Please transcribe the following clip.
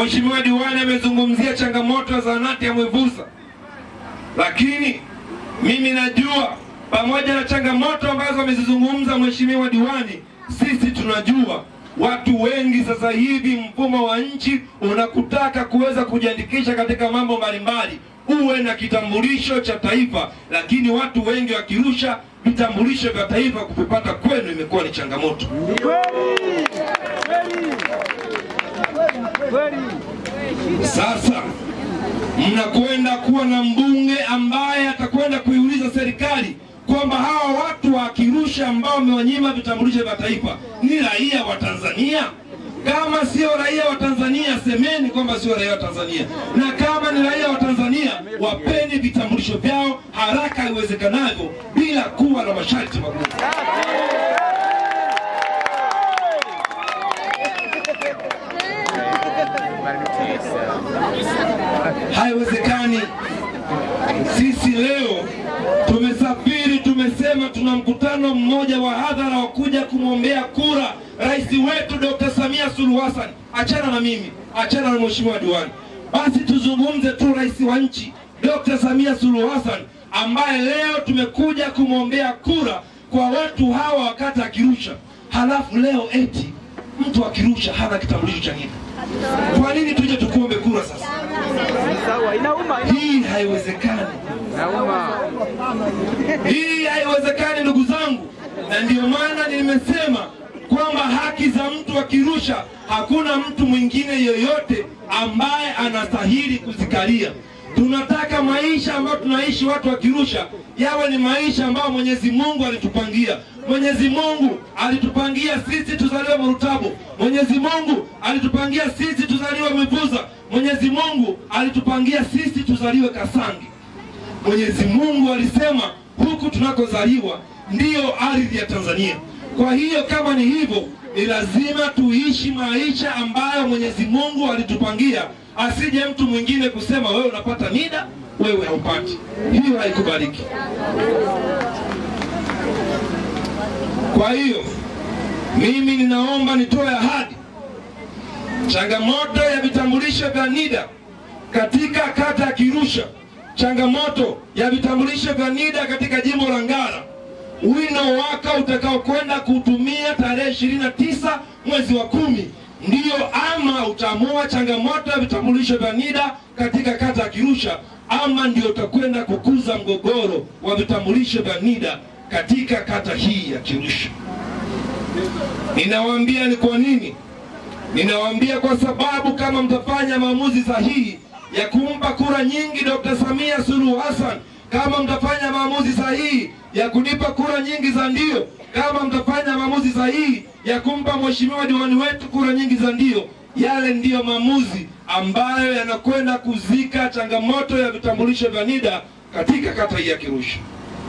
Mheshimiwa diwani amezungumzia changamoto za zahanati ya Mwivusa. Lakini mimi najua pamoja na changamoto ambazo amezizungumza Mheshimiwa diwani, sisi tunajua watu wengi sasa hivi mfumo wa nchi unakutaka kuweza kujiandikisha katika mambo mbalimbali, uwe na kitambulisho cha taifa, lakini watu wengi wakirusha vitambulisho vya taifa kupata kwenu imekuwa ni changamoto. Sasa mnakwenda kuwa na mbunge ambaye atakwenda kuiuliza serikali kwamba hawa watu wakirusha ambao wamewanyima vitambulisho vya taifa ni raia wa Tanzania? Kama sio raia wa Tanzania, semeni kwamba sio raia wa Tanzania, na kama ni raia wa Tanzania, wapeni vitambulisho vyao haraka iwezekanavyo bila kuwa na masharti magumu. Haiwezekani. Sisi leo tumesafiri, tumesema tuna mkutano mmoja wa hadhara wa kuja kumwombea kura rais wetu Dr. Samia Suluhu Hassan. Achana na mimi, achana na Mheshimiwa diwani. Basi tuzungumze tu rais wa nchi Dr. Samia Suluhu Hassan ambaye leo tumekuja kumwombea kura kwa watu hawa wakati akirusha. Halafu leo eti mtu akirusha hana kitambulisho cha NIDA. Kwa nini tuje tukuombe kura sasa? Hii haiwezekani. Hii haiwezekani ndugu zangu. Na ndio maana nimesema kwamba haki za mtu akirusha hakuna mtu mwingine yoyote ambaye anastahili kuzikalia. Tunataka maisha ambayo tunaishi watu wakirusha yawe ni maisha ambayo Mwenyezi Mungu alitupangia. Mwenyezi Mungu alitupangia sisi tuzaliwe Murutabo. Mwenyezi Mungu alitupangia sisi tuzaliwe Mwivusa. Mwenyezi Mungu alitupangia sisi tuzaliwe Kasangi. Mwenyezi Mungu alisema huku tunakozaliwa ndiyo ardhi ya Tanzania. Kwa hiyo kama ni hivyo, ni lazima tuishi maisha ambayo Mwenyezi Mungu alitupangia. Asije mtu mwingine kusema wewe unapata NIDA, wewe haupati. Hiyo haikubaliki. Kwa hiyo mimi ninaomba nitoe ahadi. Changamoto ya vitambulisho vya NIDA katika kata ya Kirusha, changamoto ya vitambulisho vya NIDA katika jimbo la Ngara, wino waka utakao kwenda kutumia tarehe 29 mwezi wa 10 ndio ama utaamua changamoto ya vitambulisho vya NIDA katika kata ya Kirusha, ama ndio utakwenda kukuza mgogoro wa vitambulisho vya NIDA katika kata hii ya Kirusha. Ninawaambia ni kwa nini? Ninawaambia kwa sababu kama mtafanya maamuzi sahihi ya kumpa kura nyingi Dr. Samia Suluhu Hassan, kama mtafanya maamuzi sahihi ya kunipa kura nyingi za ndio, kama mtafanya maamuzi sahihi ya kumpa Mheshimiwa diwani wetu kura nyingi za ndio, yale ndiyo maamuzi ambayo yanakwenda kuzika changamoto ya vitambulisho vya NIDA katika kata hii ya Kirusha.